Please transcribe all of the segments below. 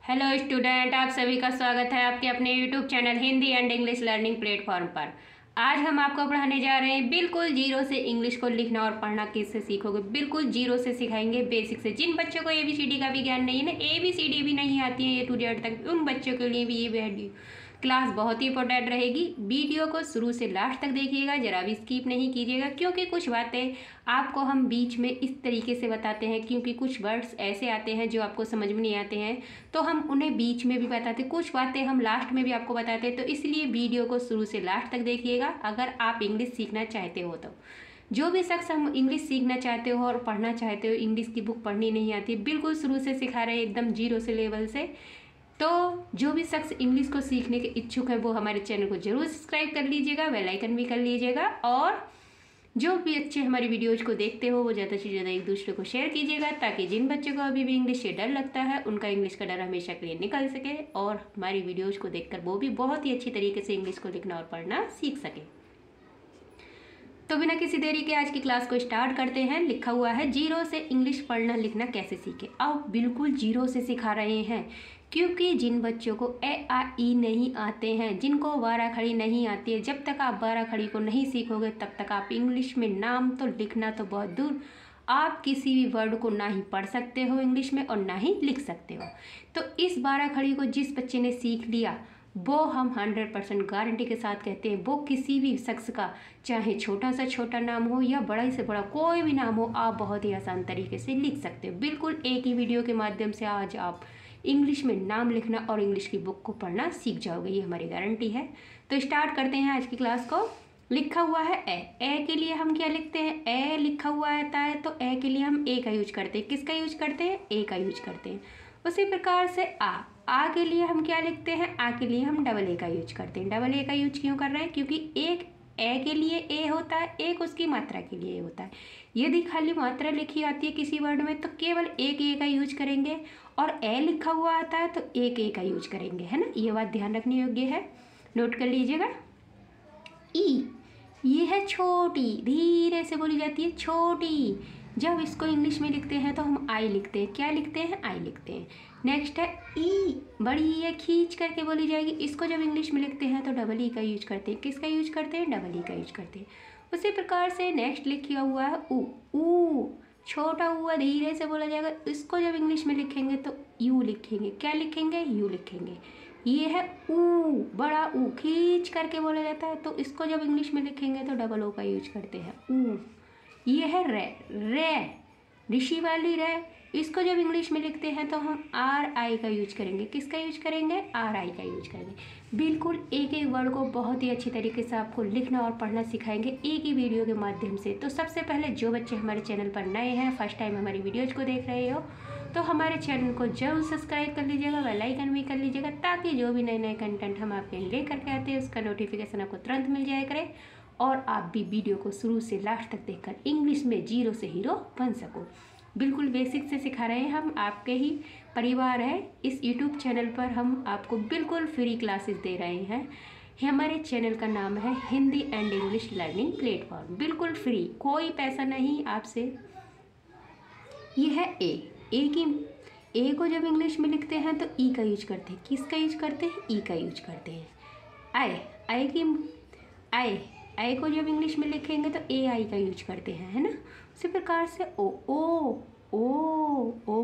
Hello student, आप सभी का स्वागत है आपके अपने YouTube channel Hindi and English learning platform पर। आज हम आपको पढ़ाने जा रहे हैं बिल्कुल जीरो से इंग्लिश को लिखना और पढ़ना किससे सीखोगे। बिल्कुल जीरो से सिखाएंगे, बेसिक से। जिन बच्चों को ABCD का भी ज्ञान नहीं है ना, ABCD भी नहीं आती है A to Z तक, उन बच्चों के लिए भी ये वीडियो क्लास बहुत ही इंपॉर्टेंट रहेगी। वीडियो को शुरू से लास्ट तक देखिएगा, जरा भी स्किप नहीं कीजिएगा, क्योंकि कुछ बातें आपको हम बीच में इस तरीके से बताते हैं, क्योंकि कुछ वर्ड्स ऐसे आते हैं जो आपको समझ में नहीं आते हैं, तो हम उन्हें बीच में भी बताते, कुछ बातें हम लास्ट में भी आपको बताते हैं। तो इसलिए वीडियो को शुरू से लास्ट तक देखिएगा अगर आप इंग्लिश सीखना चाहते हो तो। जो भी शख्स हम इंग्लिश सीखना चाहते हो और पढ़ना चाहते हो, इंग्लिश की बुक पढ़नी नहीं आती, बिल्कुल शुरू से सिखा रहे हैं एकदम जीरो से लेवल से। तो जो भी शख्स इंग्लिश को सीखने के इच्छुक है वो हमारे चैनल को जरूर सब्सक्राइब कर लीजिएगा, बेल आइकन भी कर लीजिएगा, और जो भी अच्छे हमारी वीडियोज़ को देखते हो वो ज़्यादा से ज़्यादा एक दूसरे को शेयर कीजिएगा, ताकि जिन बच्चों को अभी भी इंग्लिश से डर लगता है उनका इंग्लिश का डर हमेशा के लिए निकल सके और हमारी वीडियोज़ को देखकर वो भी बहुत ही अच्छी तरीके से इंग्लिश को लिखना और पढ़ना सीख सके। तो बिना किसी देरी के आज की क्लास को स्टार्ट करते हैं। लिखा हुआ है जीरो से इंग्लिश पढ़ना लिखना कैसे सीखे। अब बिल्कुल जीरो से सिखा रहे हैं, क्योंकि जिन बच्चों को A-A-I नहीं आते हैं, जिनको बारह खड़ी नहीं आती है, जब तक आप बारह खड़ी को नहीं सीखोगे तब तक आप इंग्लिश में नाम तो लिखना तो बहुत दूर, आप किसी भी वर्ड को ना ही पढ़ सकते हो इंग्लिश में और ना ही लिख सकते हो। तो इस बारह खड़ी को जिस बच्चे ने सीख लिया वो हम 100% गारंटी के साथ कहते हैं वो किसी भी शख्स का, चाहे छोटा सा छोटा नाम हो या बड़ा से बड़ा कोई भी नाम हो, आप बहुत ही आसान तरीके से लिख सकते हो। बिल्कुल एक ही वीडियो के माध्यम से आज आप इंग्लिश में नाम लिखना और इंग्लिश की बुक को पढ़ना सीख जाओगे, ये हमारी गारंटी है। तो स्टार्ट करते हैं आज की क्लास को। लिखा हुआ है ए के लिए हम क्या लिखते हैं, ए लिखा हुआ आता है तो ए के लिए हम ए का यूज करते हैं। किसका यूज करते हैं, ए का यूज करते हैं। उसी प्रकार से आ के लिए हम क्या लिखते हैं, आ के लिए हम डबल ए का यूज करते हैं। डबल ए का यूज क्यों कर रहे हैं, क्योंकि एक ए के लिए ए होता है, एक उसकी मात्रा के लिए ए होता है। यदि खाली मात्रा लिखी आती है किसी वर्ड में तो केवल एक ए का यूज करेंगे, और ए लिखा हुआ आता है तो एक ए का यूज करेंगे, है ना। ये बात ध्यान रखने योग्य है, नोट कर लीजिएगा। ई, ये है छोटी, धीरे से बोली जाती है छोटी। जब इसको इंग्लिश में लिखते हैं तो हम आई लिखते हैं। क्या लिखते हैं, आई लिखते हैं। नेक्स्ट है ई, बड़ी है, खींच करके बोली जाएगी। इसको जब इंग्लिश में लिखते हैं तो डबल ई का यूज करते हैं। किसका यूज करते हैं, डबल ई का यूज करते हैं। उसी प्रकार से नेक्स्ट लिखा हुआ है ऊ, छोटा हुआ धीरे से बोला जाएगा। इसको जब इंग्लिश में लिखेंगे तो यू लिखेंगे। क्या लिखेंगे, यू लिखेंगे। ये है ऊ, बड़ा ऊ, खींच करके बोला जाता है, तो इसको जब इंग्लिश में लिखेंगे तो डबल ओ का यूज करते हैं, ऊ। ये है रे, ऋषि वाली रे। इसको जब इंग्लिश में लिखते हैं तो हम RI का यूज करेंगे। किसका यूज करेंगे, RI का यूज करेंगे। बिल्कुल एक एक वर्ड को बहुत ही अच्छी तरीके से आपको लिखना और पढ़ना सिखाएंगे एक ही वीडियो के माध्यम से। तो सबसे पहले जो बच्चे हमारे चैनल पर नए हैं, फर्स्ट टाइम हमारी वीडियोज़ को देख रहे हो, तो हमारे चैनल को जरूर सब्सक्राइब कर लीजिएगा, बेल आइकन भी कर लीजिएगा, ताकि जो भी नए नए कंटेंट हम आपके लिए करके आते हैं उसका नोटिफिकेशन आपको तुरंत मिल जाया करे, और आप भी वीडियो को शुरू से लास्ट तक देखकर इंग्लिश में जीरो से हीरो बन सको। बिल्कुल बेसिक से सिखा रहे हैं हम, आपके ही परिवार है। इस यूट्यूब चैनल पर हम आपको बिल्कुल फ्री क्लासेस दे रहे हैं। हमारे चैनल का नाम है Hindi and English learning platform, बिल्कुल फ्री, कोई पैसा नहीं आपसे। ये है ए को जब इंग्लिश में लिखते हैं तो ई का यूज करते हैं। किसका यूज करते हैं, ई का यूज करते हैं। आई को जब इंग्लिश में लिखेंगे तो AI का यूज करते हैं, है ना। उसी प्रकार से ओ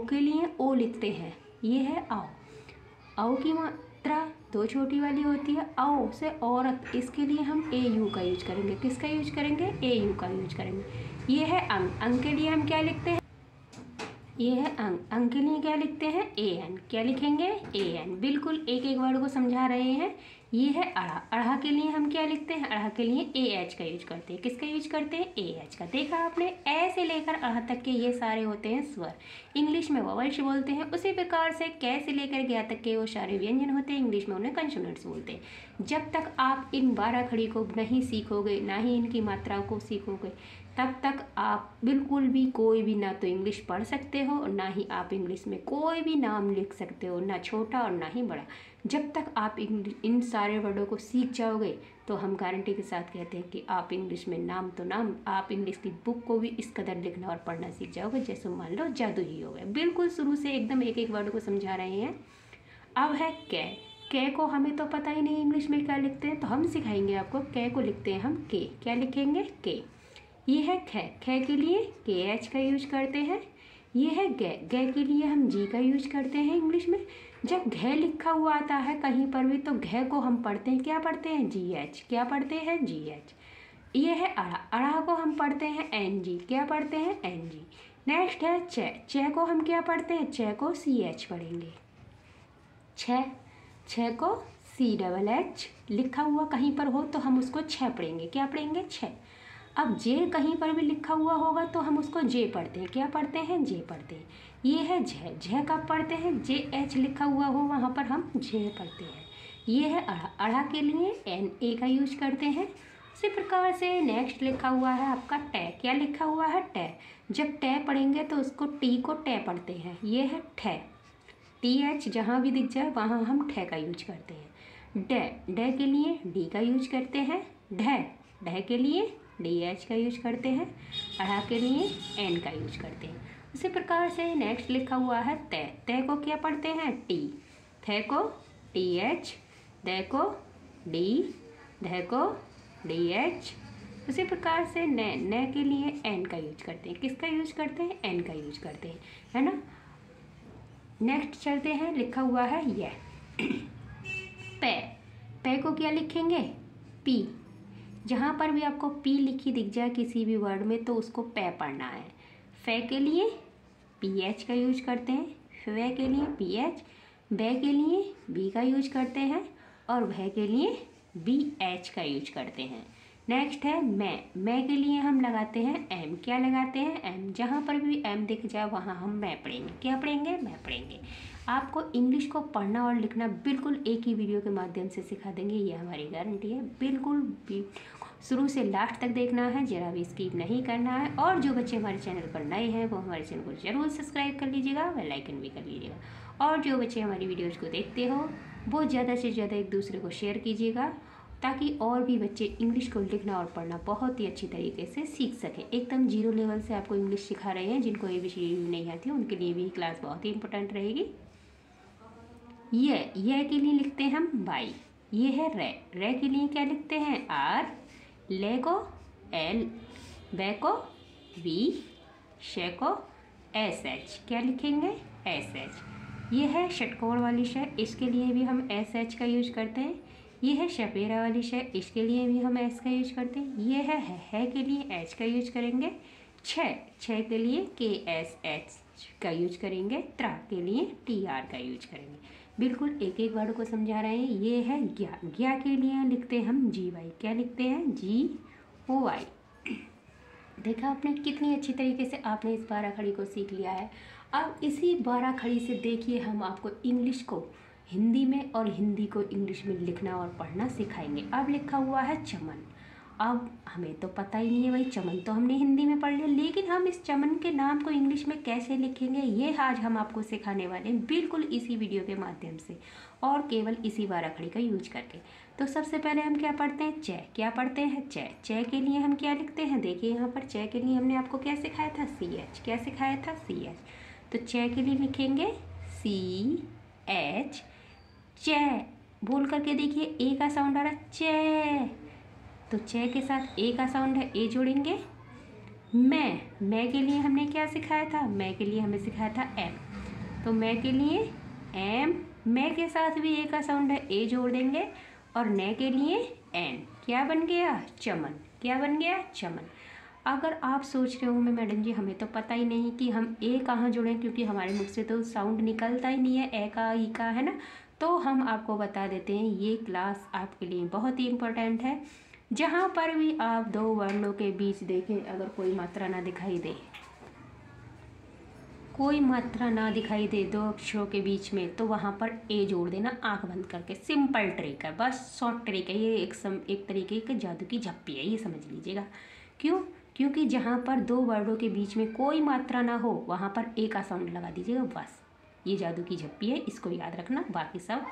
के लिए ओ लिखते हैं। ये है आओ की मात्रा दो छोटी वाली होती है। आओ से औरत, इसके लिए हम AU का यूज करेंगे। किसका यूज करेंगे, AU का यूज करेंगे। ये है अंग के लिए हम क्या लिखते हैं, ये है अंग के लिए क्या लिखते हैं, AN। क्या लिखेंगे, AN। बिल्कुल एक एक वर्ड को समझा रहे हैं। ये है अड़ा के लिए हम क्या लिखते हैं, अड़ा के लिए AH का यूज करते हैं। किसका यूज करते हैं, AH का। देखा आपने, ए से लेकर अड़ा तक के ये सारे होते हैं स्वर, इंग्लिश में वॉवल्स बोलते हैं। उसी प्रकार से कै से लेकर ज्ञा तक के वो सारे व्यंजन होते हैं, इंग्लिश में उन्हें कंसोनेंट्स बोलते हैं। जब तक आप इन 12 खड़ी को नहीं सीखोगे, ना ही इनकी मात्राओं को सीखोगे, तब तक आप बिल्कुल भी कोई भी ना तो इंग्लिश पढ़ सकते हो और ना ही आप इंग्लिश में कोई भी नाम लिख सकते हो, ना छोटा और ना ही बड़ा। जब तक आप इन सारे वर्डों को सीख जाओगे तो हम गारंटी के साथ कहते हैं कि आप इंग्लिश में नाम तो नाम, आप इंग्लिश की बुक को भी इस कदर लिखना और पढ़ना सीख जाओगे जैसे मान लो जादू ही हो गया। बिल्कुल शुरू से एकदम एक एक वर्ड को समझा रहे हैं। अब है कै को हमें तो पता ही नहीं इंग्लिश में क्या लिखते हैं, तो हम सिखाएंगे आपको। कै को लिखते हैं हम के, क्या लिखेंगे के। ये है खे के लिए के एच का यूज करते हैं। ये है गै के लिए हम जी का यूज करते हैं इंग्लिश में। जब घे लिखा हुआ आता है कहीं पर भी, तो घे को हम पढ़ते हैं, क्या पढ़ते हैं जी एच, क्या पढ़ते हैं जी एच। ये है अड़ा को हम पढ़ते हैं एन जी, क्या पढ़ते हैं एन जी। नेक्स्ट है चे को हम क्या पढ़ते हैं, चे को सी एच पढ़ेंगे। छः को सी डबल एच लिखा हुआ कहीं पर हो तो हम उसको छः पढ़ेंगे, क्या पढ़ेंगे छः। अब जे कहीं पर भी लिखा हुआ होगा तो हम उसको जे पढ़ते हैं, क्या पढ़ते हैं जे पढ़ते हैं। ये है झे कब पढ़ते हैं, जे एच लिखा हुआ हो वहाँ पर हम झे पढ़ते हैं। ये है अड़ा के लिए एन ए का यूज करते हैं। उसी प्रकार से नेक्स्ट लिखा हुआ है आपका टे, क्या लिखा हुआ है टे। जब टे पढ़ेंगे तो उसको टी को टे पढ़ते हैं। ये है ठे, टी एच जहाँ भी दिख जाए वहाँ हम ठे का यूज करते हैं। डे के लिए डी का यूज करते हैं। ढे के लिए डी एच का यूज करते हैं। अड़ा के लिए एन का यूज करते हैं। उसी प्रकार से नेक्स्ट लिखा हुआ है ते को क्या पढ़ते हैं टी, थे को टी एच, दे को डी, धे को डी एच। उसी प्रकार से ने के लिए एन का यूज करते हैं, किसका यूज करते हैं एन का यूज करते हैं, है ना। नेक्स्ट चलते हैं, लिखा हुआ है ये पे को क्या लिखेंगे पी। जहाँ पर भी आपको पी लिखी दिख जाए किसी भी वर्ड में तो उसको पे पढ़ना है। फे के लिए पी एच का यूज करते हैं, वे के लिए पी एच, बे के लिए बी का यूज करते हैं और भे के लिए बी एच का यूज करते हैं। नेक्स्ट है मैं के लिए हम लगाते हैं एम, क्या लगाते हैं एम। जहाँ पर भी एम दिख जाए वहाँ हम मैं पढ़ेंगे, क्या पढ़ेंगे मैं पढ़ेंगे। आपको इंग्लिश को पढ़ना और लिखना बिल्कुल एक ही वीडियो के माध्यम से सिखा देंगे, ये हमारी गारंटी है। बिल्कुल भी शुरू से लास्ट तक देखना है, जरा भी स्किप नहीं करना है। और जो बच्चे हमारे चैनल पर नए हैं वो हमारे चैनल को जरूर सब्सक्राइब कर लीजिएगा, बेल आइकन भी कर लीजिएगा। और जो बच्चे हमारी वीडियोज़ को देखते हो वो ज़्यादा से ज़्यादा एक दूसरे को शेयर कीजिएगा, ताकि और भी बच्चे इंग्लिश को लिखना और पढ़ना बहुत ही अच्छी तरीके से सीख सकें। एकदम जीरो लेवल से आपको इंग्लिश सिखा रहे हैं। जिनको ABCD नहीं आती उनके लिए भी क्लास बहुत ही इंपॉर्टेंट रहेगी। ये के लिए लिखते हैं हम वाई। ये है रे के लिए क्या लिखते हैं आर, ले को एल, वे को वी, शे को एस एच, क्या लिखेंगे एस एच। ये है षटकोण वाली शे, इसके लिए भी हम एस एच का यूज करते हैं। ये है शपेरा वाली शे, इसके लिए भी हम एस का यूज करते हैं। ये है के लिए एच का यूज करेंगे। छः के लिए के एस एच का यूज करेंगे। त्रा के लिए टी आर का यूज करेंगे। बिल्कुल एक एक वर्ड को समझा रहे हैं। ये है ज्ञा के लिए लिखते हैं हम जी वाई, क्या लिखते हैं जी ओ वाई। देखा आपने कितनी अच्छी तरीके से आपने इस 12 खड़ी को सीख लिया है। अब इसी 12 खड़ी से देखिए हम आपको इंग्लिश को हिंदी में और हिंदी को इंग्लिश में लिखना और पढ़ना सिखाएंगे। अब लिखा हुआ है चमन। अब हमें तो पता ही नहीं है भाई, चमन तो हमने हिंदी में पढ़ लिया, लेकिन हम इस चमन के नाम को इंग्लिश में कैसे लिखेंगे ये आज हम आपको सिखाने वाले हैं, बिल्कुल इसी वीडियो के माध्यम से और केवल इसी 12 खड़ी का यूज करके। तो सबसे पहले हम क्या पढ़ते हैं चे, क्या पढ़ते हैं चे के लिए हम क्या लिखते हैं, देखिए यहाँ पर चे के लिए हमने आपको क्या सिखाया था सी एच, क्या सिखाया था सी एच। तो चे के लिए लिखेंगे सी एच, चे बोल करके देखिए ए का साउंड आ रहा है चे, तो चे के साथ ए का साउंड है, ए जोड़ेंगे। मैं के लिए हमने क्या सिखाया था, मैं के लिए हमें सिखाया था एम, तो मैं के लिए एम, मैं के साथ भी ए का साउंड है, ए जोड़ देंगे। और ने के लिए एन, क्या बन गया चमन, क्या बन गया चमन। अगर आप सोच रहे हो मैं मैडम जी हमें तो पता ही नहीं कि हम ए कहाँ जोड़ें, क्योंकि हमारे मुख से तो साउंड निकलता ही नहीं है ए का ई का, है ना, तो हम आपको बता देते हैं ये क्लास आपके लिए बहुत ही इम्पोर्टेंट है। जहाँ पर भी आप दो वर्णों के बीच देखें अगर कोई मात्रा ना दिखाई दे, कोई मात्रा ना दिखाई दे दो अक्षरों के बीच में, तो वहाँ पर ए जोड़ देना आंख बंद करके। सिंपल ट्रिक है, बस शॉर्ट ट्रिक है ये, एक तरीके की जादू की झप्पी है, ये समझ लीजिएगा। क्यों, क्योंकि जहाँ पर दो वर्डों के बीच में कोई मात्रा ना हो वहाँ पर ए का साउंड लगा दीजिएगा, बस ये जादू की झप्पी है, इसको याद रखना। बाकी सब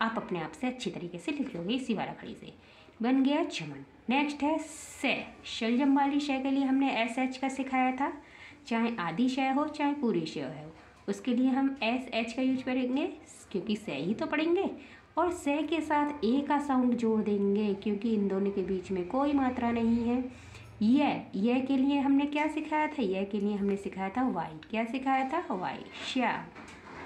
आप अपने आप से अच्छी तरीके से लिख लोगे इसी 12 खड़ी से। बन गया चमन। नेक्स्ट है से, शलजम वाली शय के लिए हमने एस एच का सिखाया था, चाहे आधी शय हो चाहे पूरी शय हो, उसके लिए हम एस एच का यूज करेंगे क्योंकि से ही तो पढ़ेंगे, और से के साथ ए का साउंड जोड़ देंगे क्योंकि इन दोनों के बीच में कोई मात्रा नहीं है। यह के लिए हमने क्या सिखाया था, यह के लिए हमने सिखाया था वाई। क्या सिखाया था, वाई। श्याम।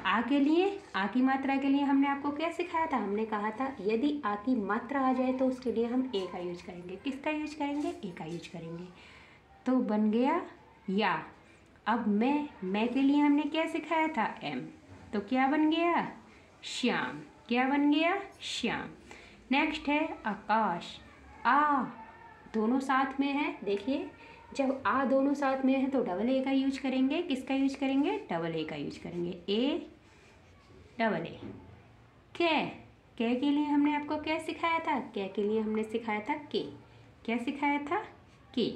आ के लिए, आ की मात्रा के लिए हमने आपको क्या सिखाया था, हमने कहा था यदि आ की मात्रा आ जाए तो उसके लिए हम ए का यूज करेंगे। किसका यूज करेंगे, ए का यूज करेंगे। तो बन गया या। अब मैं के लिए हमने क्या सिखाया था, एम। तो क्या बन गया, श्याम। क्या बन गया, श्याम। नेक्स्ट है आकाश। आ दोनों साथ में है, देखिए जब आ दोनों साथ में है तो डबल ए का यूज करेंगे। किसका यूज करेंगे, डबल ए का यूज करेंगे। A double A. कै के लिए हमने आपको क्या सिखाया था, कै के लिए हमने सिखाया था के। क्या सिखाया था, के।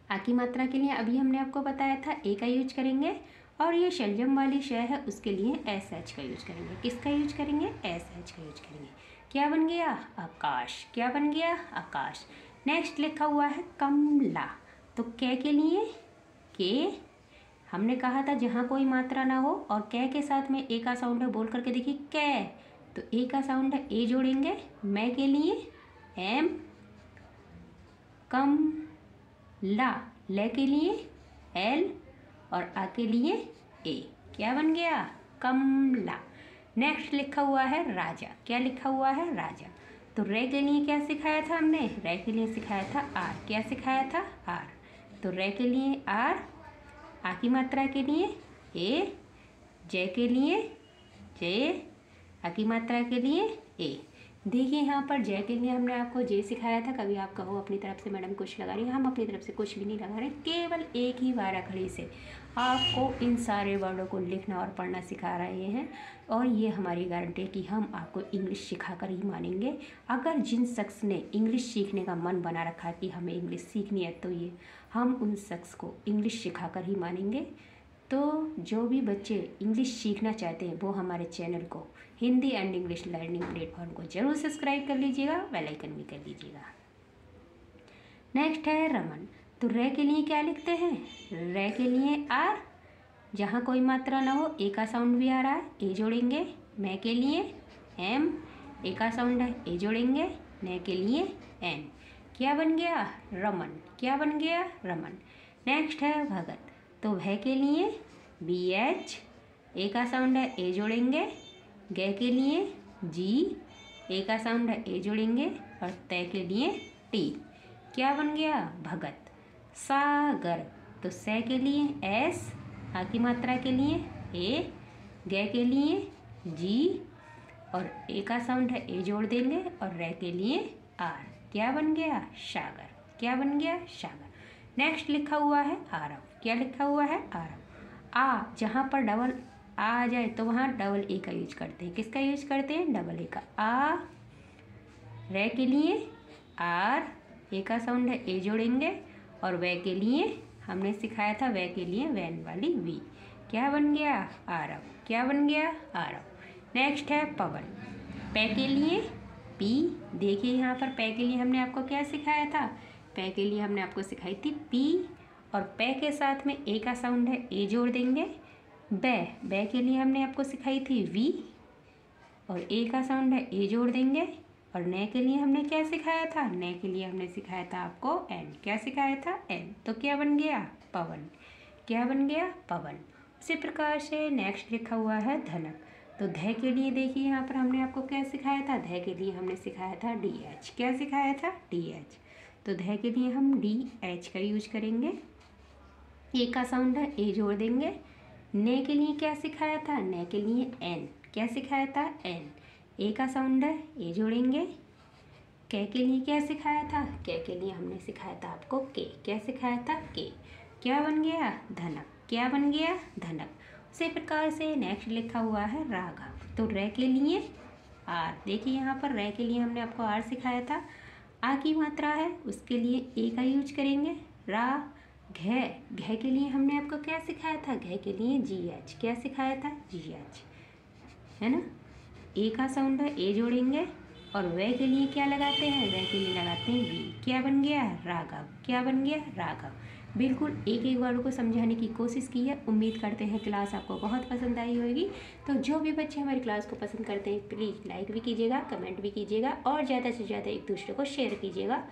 आ की मात्रा के लिए अभी हमने आपको बताया था ए का यूज करेंगे, और ये शलजम वाली शय है उसके लिए एस एच का यूज करेंगे। किसका यूज करेंगे, एस एच का यूज करेंगे। क्या बन गया, आकाश। क्या बन गया, आकाश। नेक्स्ट लिखा हुआ है कमला। तो कै के लिए के, हमने कहा था जहाँ कोई मात्रा ना हो और कै के साथ में ए का साउंड है, बोल करके देखिए कै, तो ए का साउंड है, ए जोड़ेंगे। मैं के लिए एम। कम ला, ले के लिए एल, और आ के लिए ए। क्या बन गया, कमला। नेक्स्ट लिखा हुआ है राजा। क्या लिखा हुआ है, राजा। तो रे के लिए क्या सिखाया था हमने, रे के लिए सिखाया था आर। क्या सिखाया था, आर। तो रे के लिए आर, आ की मात्रा के लिए ए, जे के लिए जे, आ की मात्रा के लिए ए। देखिए यहाँ पर जय के लिए हमने आपको जे सिखाया था। कभी आप कहो अपनी तरफ से मैडम कुछ लगा रही है, हम अपनी तरफ से कुछ भी नहीं लगा रहे, केवल एक ही वारा खड़ी से आपको इन सारे वर्डों को लिखना और पढ़ना सिखा रहे हैं। और ये हमारी गारंटी है कि हम आपको इंग्लिश सिखाकर ही मानेंगे। अगर जिन शख्स ने इंग्लिश सीखने का मन बना रखा है कि हमें इंग्लिश सीखनी है, तो ये हम उन शख्स को इंग्लिश सिखाकर ही मानेंगे। तो जो भी बच्चे इंग्लिश सीखना चाहते हैं वो हमारे चैनल को Hindi and English learning platform को जरूर सब्सक्राइब कर लीजिएगा, बेल आइकन भी कर लीजिएगा। नेक्स्ट है रमन। तो रे के लिए क्या लिखते हैं, रे के लिए आर, जहाँ कोई मात्रा ना हो, ए का साउंड भी आ रहा है, ए जोड़ेंगे। मैं के लिए एम, ए का साउंड है, ए जोड़ेंगे। ने के लिए एन। क्या बन गया, रमन। क्या बन गया, रमन। नेक्स्ट है भगत। तो भय के लिए बी एच, ए का साउंड है, ए जोड़ेंगे। गे के लिए जी, ए का साउंड है, ए जोड़ेंगे। और तय के लिए टी। क्या बन गया, भगत। सागर। तो से के लिए एस, आ की मात्रा के लिए ए, गे के लिए जी, और ए का साउंड है, ए जोड़ देंगे। और रे के लिए आर। क्या बन गया, सागर। क्या बन गया, सागर। नेक्स्ट लिखा हुआ है आरव। क्या लिखा हुआ है, आरव। आ जहाँ पर डबल आ जाए तो वहाँ डबल ए का यूज करते हैं। किसका यूज करते हैं, डबल ए का। आ, रे के लिए आर, ए का साउंड है, ए जोड़ेंगे। और वे के लिए हमने सिखाया था, वे के लिए वैन वाली वी। क्या बन गया, आरव। क्या बन गया, आरव। नेक्स्ट है पवन। पे के लिए पी। देखिए यहाँ पर पे के लिए हमने आपको क्या सिखाया था, पे के लिए हमने आपको सिखाई थी पी, और पे के साथ में ए का साउंड है, ए जोड़ देंगे। बे के लिए हमने आपको सिखाई थी वी, और ए का साउंड है, ए जोड़ देंगे। और ने के लिए हमने क्या सिखाया था, ने के लिए हमने सिखाया था आपको एन। क्या सिखाया था, एन। तो क्या बन गया, पवन। क्या बन गया, पवन। उसी प्रकार से नेक्स्ट लिखा हुआ है धनक। तो ध के लिए देखिए यहाँ पर हमने आपको क्या सिखाया था, ध के लिए हमने सिखाया था डी एच। क्या सिखाया था, डी एच। तो ध के लिए हम डी एच का यूज करेंगे। ए का साउंड है, ए जोड़ देंगे। ने के लिए क्या सिखाया था, ने के लिए एन। क्या सिखाया था, एन। ए का साउंड है, ए जोड़ेंगे। के लिए क्या सिखाया था, के लिए हमने सिखाया था आपको के। क्या सिखाया था, के। क्या बन गया, धनक। क्या बन गया, धनक। उसी प्रकार से नेक्स्ट लिखा हुआ है राघव। तो रे के लिए आर। देखिए यहाँ पर रे के लिए हमने आपको आर सिखाया था। आ की मात्रा है, उसके लिए ए का यूज करेंगे। रा, घे के लिए हमने आपको क्या सिखाया था, घे के लिए जी एच। क्या सिखाया था, जी एच, है ना। ए का साउंड है, ए जोड़ेंगे। और वे के लिए क्या लगाते हैं, वे के लिए लगाते हैं वी। क्या बन गया, राघव। क्या बन गया, राघव। बिल्कुल एक एक वर्ड को समझाने की कोशिश की है। उम्मीद करते हैं क्लास आपको बहुत पसंद आई होगी। तो जो भी बच्चे हमारी क्लास को पसंद करते हैं प्लीज़ लाइक भी कीजिएगा, कमेंट भी कीजिएगा और ज़्यादा से ज़्यादा एक दूसरे को शेयर कीजिएगा।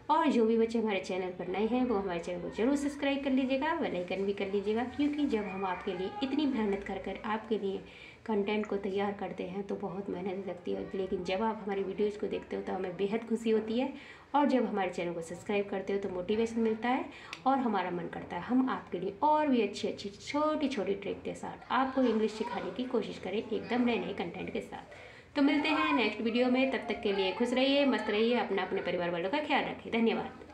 और जो भी बच्चे हमारे चैनल पर नए हैं वो हमारे चैनल को जरूर सब्सक्राइब कर लीजिएगा, बेल आइकन भी कर लीजिएगा, क्योंकि जब हम आपके लिए इतनी मेहनत कर आपके लिए कंटेंट को तैयार करते हैं तो बहुत मेहनत लगती है, लेकिन जब आप हमारी वीडियोज़ को देखते हो तो हमें बेहद खुशी होती है। और जब हमारे चैनल को सब्सक्राइब करते हो तो मोटिवेशन मिलता है और हमारा मन करता है हम आपके लिए और भी अच्छी अच्छी छोटी छोटी ट्रिक के साथ आपको इंग्लिश सिखाने की कोशिश करें, एकदम नए नए कंटेंट के साथ। तो मिलते हैं नेक्स्ट वीडियो में, तब तक के लिए खुश रहिए, मस्त रहिए, अपने परिवार वालों का ख्याल रखिए। धन्यवाद।